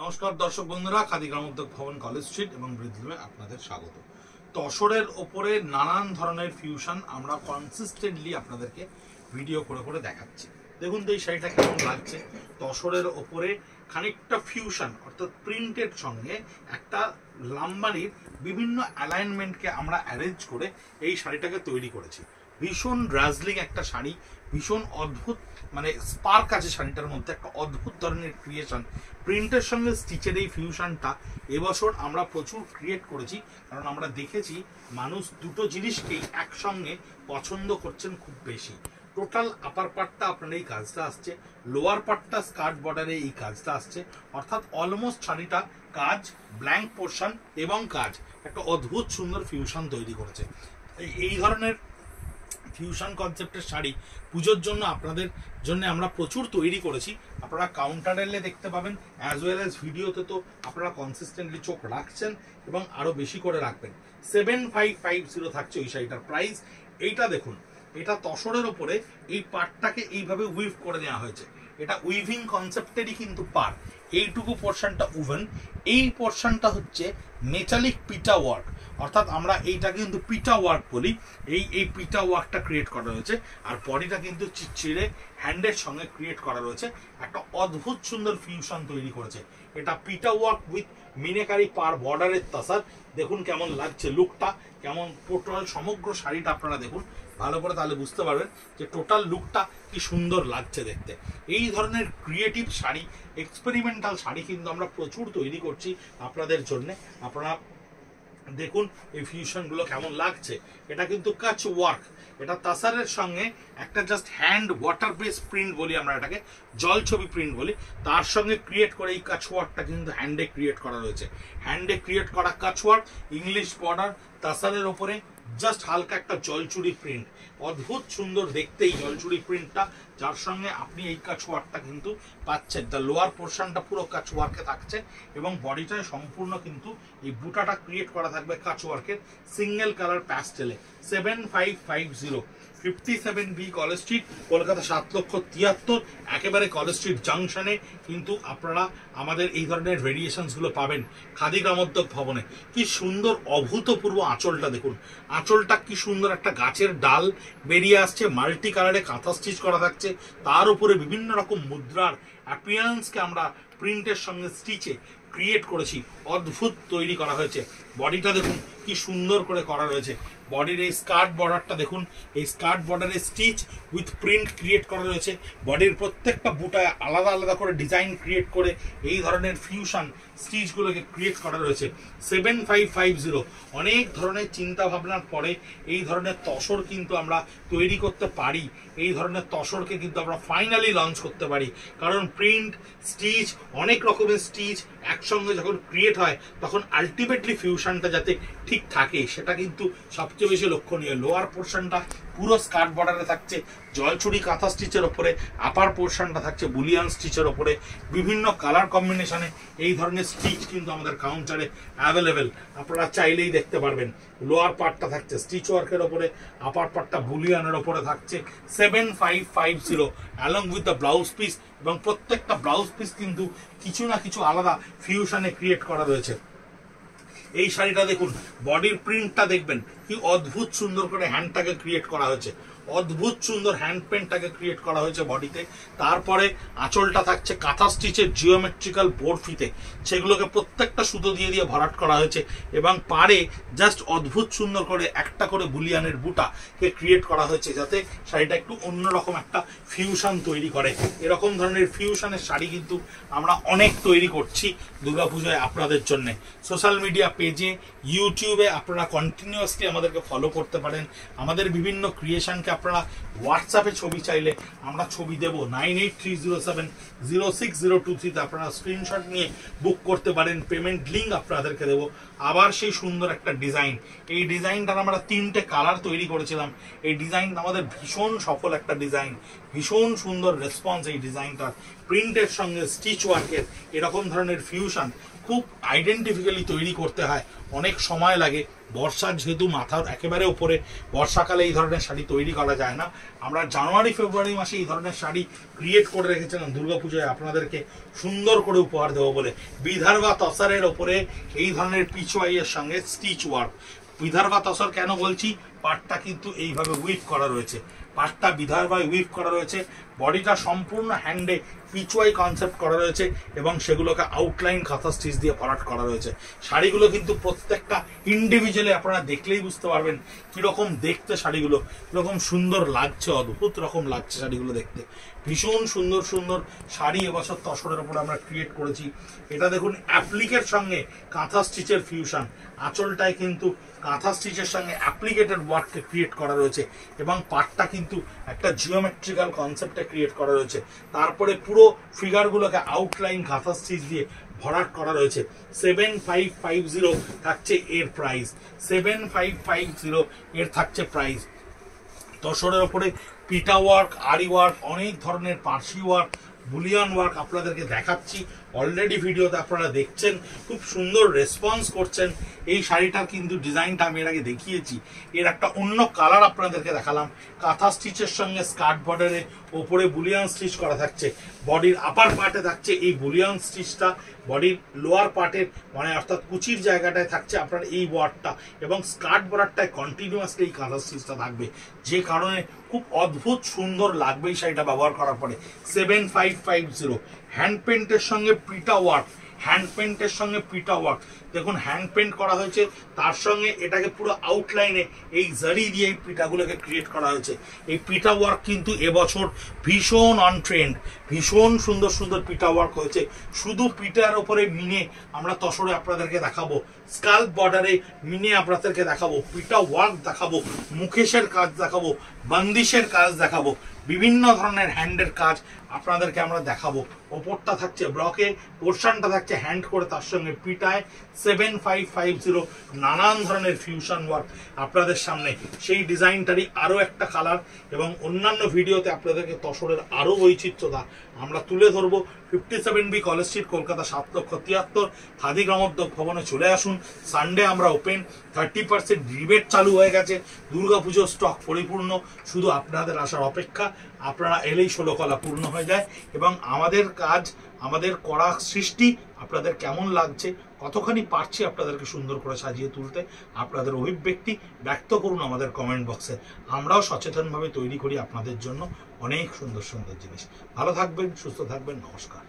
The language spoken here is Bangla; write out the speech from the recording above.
নমস্কার দর্শক বন্ধুরা, খাদি গ্রামোদ্যোগ ভবন, কলেজ স্ট্রিট এবং বৃদ্ধিমে আপনাদের স্বাগত। তসরের ওপরে নানান ধরনের ফিউশন আমরা কনসিস্টেন্টলি আপনাদেরকে ভিডিও করে করে দেখাচ্ছি। দেখুন তো এই শাড়িটা কেমন লাগছে। তসরের ওপরে খানিকটা ফিউশন অর্থাৎ প্রিন্টের সঙ্গে একটা লাম্বারির বিভিন্ন অ্যালাইনমেন্টকে আমরা অ্যারেঞ্জ করে এই শাড়িটাকে তৈরি করেছি। ভীষণ ড্রাজলিং একটা শাড়ি, ভীষণ অদ্ভুত, মানে স্পার্ক আছে শাড়িটার মধ্যে, একটা অদ্ভুত ধরনের ক্রিয়েশন। প্রিন্টের সঙ্গে স্টিচের এই ফিউশনটা এবছর আমরা প্রচুর ক্রিয়েট করেছি, কারণ আমরা দেখেছি মানুষ দুটো জিনিসকেই একসঙ্গে পছন্দ করছেন খুব বেশি। টোটাল আপার পার্টটা আপনার এই কাজটা আসছে, লোয়ার পার্টটা স্কার্ট বর্ডারে এই কাজটা আসছে, অর্থাৎ অলমোস্ট শাড়িটা কাজ, ব্ল্যাঙ্ক পোর্শন এবং কাজ, একটা অদ্ভুত সুন্দর ফিউশন তৈরি করেছে। এই ধরনের ফিউশন কনসেপ্টের শাড়ি পুজোর জন্য আপনাদের জন্য আমরা প্রচুর তৈরি করেছি। আপনারা কাউন্টারে এলে দেখতে পাবেন, অ্যাজ ওয়েল অ্যাজ ভিডিওতে তো আপনারা কনসিস্টেন্টলি চোখ রাখছেন এবং আরো বেশি করে রাখবেন। 7550 থাকছে ওই শাড়িটার প্রাইস। এইটা দেখুন, এটা তসরের ওপরে এই পার্টটাকে এইভাবে উইভ করে নেওয়া হয়েছে। এটা উইভিং কনসেপ্টেরই কিন্তু পার্ট। এইটুকু পোর্শনটা উভেন, এই পোর্শনটা হচ্ছে মেটালিক পিটা ওয়ার্ক, অর্থাৎ আমরা এইটাকে কিন্তু পিটা ওয়ার্ক বলি। এই পিটা ওয়ার্কটা ক্রিয়েট করা রয়েছে, আর বডিটা কিন্তু চিড়ে হ্যান্ডের সঙ্গে ক্রিয়েট করা রয়েছে। একটা অদ্ভুত সুন্দর ফিউশন তৈরি করেছে। এটা পিটা ওয়ার্ক উইথ মিনেকারি পার বর্ডারের তাসার। দেখুন কেমন লাগছে লুকটা, কেমন টোটাল সমগ্র শাড়িটা আপনারা দেখুন ভালো করে, তাহলে বুঝতে পারবেন যে টোটাল লুকটা কি সুন্দর লাগছে দেখতে। এই ধরনের ক্রিয়েটিভ শাড়ি, এক্সপেরিমেন্টাল শাড়ি কিন্তু আমরা প্রচুর তৈরি করছি আপনাদের জন্য। আপনারা দেখুন এই ফিউশনগুলো কেমন লাগছে। এটা কিন্তু কাচ ওয়ার্ক, এটা তাসারের সঙ্গে একটা just hand water base print বলি আমরা, এটাকে জল ছবি প্রিন্ট বলি, তার সঙ্গে ক্রিয়েট করে এই কাচ ওয়ার্কটা কিন্তু হ্যান্ডে ক্রিয়েট করা রয়েছে। হ্যান্ডে ক্রিয়েট করা কাচ ওয়ার্ক, ইংলিশ বর্ডার, তাসারের ওপরে জাস্ট হালকা একটা জলচুরি প্রিন্ট, অদ্ভুত সুন্দর দেখতে এই জলচুরি প্রিন্টটা, যার সঙ্গে আপনি এই কাচ ওয়ার্কটা কিন্তু পাচ্ছেন। দ্য লোয়ার পোর্শনটা পুরো কাচ ওয়ার্কে থাকছে এবং বডিটায় সম্পূর্ণ কিন্তু এই বুটাটা ক্রিয়েট করা থাকবে কাচ ওয়ার্কের সিঙ্গেল কালার প্যাস্টেলে। 7550 57B কলেজ স্ট্রিট, কলকাতা 7,73,000, একেবারে কলেজ স্ট্রিট জাংশনে কিন্তু আপনারা আমাদের এই ধরনের ভেরিয়েশনস গুলো পাবেন খাদি গ্রামোদ্যোগ ভবনে। কি সুন্দর অভূতপূর্ব আঁচলটা দেখুন, আঁচলটা কি সুন্দর, একটা গাছের ডাল বেরিয়ে আসছে, মাল্টি কালারে কাঁথা স্টিচ করা থাকছে, তার উপরে বিভিন্ন রকম মুদ্রার অ্যাপিয়ারেন্সকে আমরা প্রিন্টের সঙ্গে স্টিচে ক্রিয়েট করেছি, অদ্ভুত তৈরি করা হয়েছে। বডিটা দেখুন কি সুন্দর করে করা রয়েছে। বডির এই স্কার্ট বর্ডারটা দেখুন, এই স্কার্ট বর্ডারে স্টিচ উইথ প্রিন্ট ক্রিয়েট করা রয়েছে। বডির প্রত্যেকটা বুটায় আলাদা আলাদা করে ডিজাইন ক্রিয়েট করে এই ধরনের ফিউশন স্টিচগুলোকে ক্রিয়েট করা রয়েছে। 7550 অনেক ধরনের চিন্তা ভাবনার পরে এই ধরনের তসর কিন্তু আমরা তৈরি করতে পারি। এই ধরনের তসরকে কিন্তু আমরা ফাইনালি লঞ্চ করতে পারি, কারণ প্রিন্ট, স্টিচ, অনেক রকমের স্টিচ একসঙ্গে যখন ক্রিয়েট হয় তখন আলটিমেটলি ফিউশনটা যাতে ঠিক থাকে সেটা কিন্তু সবচেয়ে বেশি লক্ষণীয়। লোয়ার পোর্শনটা পুরো স্কার্ট বর্ডারে থাকছে জলছুরি কাঁথা স্টিচের ওপরে, আপার পোর্শনটা থাকছে বুলিয়ান স্টিচের ওপরে। বিভিন্ন কালার কম্বিনেশনে এই ধরনের স্টিচ কিন্তু আমাদের কাউন্টারে অ্যাভেলেবেল, আপনারা চাইলেই দেখতে পারবেন। লোয়ার পার্টটা থাকছে স্টিচ ওয়ার্কের ওপরে, আপার পার্টটা বুলিয়ানের ওপরে থাকছে। 7550 along with the blouse piece, এবং প্রত্যেকটা ব্লাউজ পিস কিন্তু কিছু না কিছু আলাদা ফিউশনে ক্রিয়েট করা রয়েছে। এই শাড়িটা দেখুন, বডির প্রিন্টটা দেখবেন কি অদ্ভুত সুন্দর করে হ্যান্ডটাকে ক্রিয়েট করা হয়েছে, অদ্ভুত সুন্দর হ্যান্ড পেন্টটাকে ক্রিয়েট করা হয়েছে বডিতে। তারপরে আঁচলটা থাকছে কাঁথা স্টিচের জিওমেট্রিক্যাল বোর্ড ফিতে, সেগুলোকে প্রত্যেকটা সুতো দিয়ে দিয়ে ভরাট করা হয়েছে, এবং পাড়ে জাস্ট অদ্ভুত সুন্দর করে একটা করে বুলিয়ানের বুটাকে ক্রিয়েট করা হয়েছে, যাতে শাড়িটা একটু অন্যরকম একটা ফিউশন তৈরি করে। এরকম ধরনের ফিউশনের শাড়ি কিন্তু আমরা অনেক তৈরি করছি দুর্গাপুজোয় আপনাদের জন্য। সোশ্যাল মিডিয়া পেজে, ইউটিউবে আপনারা কন্টিনিউয়াসলি আমাদেরকে ফলো করতে পারেন। আমাদের বিভিন্ন ক্রিয়েশনকে আপনারা হোয়াটসঅ্যাপে ছবি চাইলে আমরা ছবি দেব, 9830706023 আপনারা স্ক্রিনশট নিয়ে বুক করতে পারেন। পেমেন্ট লিঙ্ক আপনাদেরকে দেবো। আবার সেই সুন্দর একটা ডিজাইন, এই ডিজাইনটার আমরা 3টে কালার তৈরি করেছিলাম। এই ডিজাইন আমাদের ভীষণ সফল একটা ডিজাইন, ভীষণ সুন্দর রেসপন্স এই ডিজাইনটার। প্রিন্টের সঙ্গে স্টিচ ওয়ার্কের এরকম ধরনের ফিউশন খুব আইডেন্টিফিক্যালি তৈরি করতে হয়, অনেক সময় লাগে। বর্ষার যেহেতু মাথার একেবারে উপরে, বর্ষাকালে এই ধরনের শাড়ি তৈরি করা যায় না। আমরা জানুয়ারি ফেব্রুয়ারি মাসে এই ধরনের শাড়ি ক্রিয়েট করে রেখেছিলাম দুর্গাপুজোয় আপনাদেরকে সুন্দর করে উপহার দেবো বলে। বিদর্ভা তসরের ওপরে এই ধরনের পিচওয়াইয়ের সঙ্গে স্টিচ ওয়ার্ক। বিদর্ভা তসর কেন বলছি, পাটটা কিন্তু এইভাবে উইভ করা রয়েছে, পাটটা বিদর্ভায় উইভ করা রয়েছে, বডিটা সম্পূর্ণ হ্যান্ডে পিচওয়াই কনসেপ্ট করা রয়েছে এবং সেগুলোকে আউটলাইন কাঁথা স্টিচ দিয়ে ভরাট করা রয়েছে। শাড়িগুলো কিন্তু প্রত্যেকটা ইন্ডিভিজুয়ালি আপনারা দেখলেই বুঝতে পারবেন কিরকম দেখতে শাড়িগুলো, কিরকম সুন্দর লাগছে, অদ্ভুত রকম লাগছে শাড়িগুলো দেখতে। ভীষণ সুন্দর সুন্দর শাড়ি এবছর তসরের উপর আমরা ক্রিয়েট করেছি। এটা দেখুন অ্যাপ্লিকের সঙ্গে কাঁথা স্টিচের ফিউশন, আঁচলটায় কিন্তু কাঁথা স্টিচের সঙ্গে অ্যাপ্লিকেটেড ওয়ার্ককে ক্রিয়েট করা রয়েছে এবং পাটটা কিন্তু একটা জিওমেট্রিক্যাল কনসেপ্টে ক্রিয়েট করা রয়েছে। তারপরে পুরো ফিগারগুলোকে আউটলাইন কাঁথা স্টিচ দিয়ে ভরাট করা রয়েছে। 7550 থাকছে এর প্রাইস, 7550 এর থাকছে প্রাইস। তসরের ওপরে পিটা ওয়ার্ক, আরি ওয়ার্ক, অনেক ধরনের পার্সি ওয়ার্ক, বুলিয়ান ওয়ার্ক আপনাদেরকে দেখাচ্ছি। অলরেডি ভিডিওতে আপনারা দেখছেন, খুব সুন্দর রেসপন্স করছেন। এই শাড়িটার কিন্তু ডিজাইনটা আমি এর আগে দেখিয়েছি, এর একটা অন্য কালার আপনাদেরকে দেখালাম। কাঁথা স্টিচের সঙ্গে স্কার্ট বর্ডারে ওপরে বুলিয়ান স্টিচ করা থাকছে, বডির আপার পার্টে থাকছে এই বুলিয়ান স্টিচটা, বডির লোয়ার পার্টের মানে অর্থাৎ কুচির জায়গাটায় থাকছে আপনার এই ওয়ার্কটা এবং স্কার্ট বর্ডারটায় কন্টিনিউয়াসলি এই কাঁথা স্টিচটা থাকবে, যে কারণে খুব অদ্ভুত সুন্দর লাগবে এই শাড়িটা ব্যবহার করার পরে। 7550 হ্যান্ড পেন্টের সঙ্গে পিটা ওয়ার্ক, হ্যান্ড পেন্টের সঙ্গে পিটা ওয়ার্ক দেখুন হ্যান্ড পেন্ট করা হয়েছে, তার সঙ্গে এটাকে পুরো আউটলাইনে এই জারি দিয়ে এই পিঠাগুলোকে ক্রিয়েট করা হয়েছে। এই পিটা ওয়ার্ক কিন্তু এবছর ভীষণ অন ট্রেন্ড, ভীষণ সুন্দর সুন্দর পিটা ওয়ার্ক হয়েছে। শুধু পিটার ওপরে মিনে আমরা তসরে আপনাদেরকে দেখাবো, স্কাল্প বর্ডারে মিনে আপনাদেরকে দেখাবো, পিটা ওয়ার্ক দেখাবো, মুকেশের কাজ দেখাবো, বান্দিশের কাজ দেখাবো, বিভিন্ন ধরনের হ্যান্ডের কাজ আপনাদেরকে আমরা দেখাবো। ওপরটা থাকছে ব্লকে, পোর্শনটা থাকছে হ্যান্ড করে, তার সঙ্গে পিটায় 7550 নানান ধরনের ফিউশন ওয়ার্ক আপনাদের সামনে। সেই ডিজাইনটারই আরও একটা কালার এবং অন্যান্য ভিডিওতে আপনাদেরকে তসরের আরও বৈচিত্র্যতা আমরা তুলে ধরবো। 57B college street, Kolkata 7,73,000, Khadi Gramodyog ভবনে চলে আসুন। সানডে আমরা ওপেন, 30% রিবেট চালু হয়ে গেছে, দুর্গাপুজোর স্টক পরিপূর্ণ, শুধু আপনাদের আসার অপেক্ষা। আপনারা এলেই 16 কলা পূর্ণ হয়ে যায় এবং আমাদের কাজ, আমাদের করা সৃষ্টি আপনাদের কেমন লাগছে, কতখানি পারছি আপনাদেরকে সুন্দর করে সাজিয়ে তুলতে, আপনাদের অভিব্যক্তি ব্যক্ত করুন আমাদের কমেন্ট বক্সে। আমরাও সচেতনভাবে তৈরি করি আপনাদের জন্য অনেক সুন্দর সুন্দর জিনিস। ভালো থাকবেন, সুস্থ থাকবেন, নমস্কার।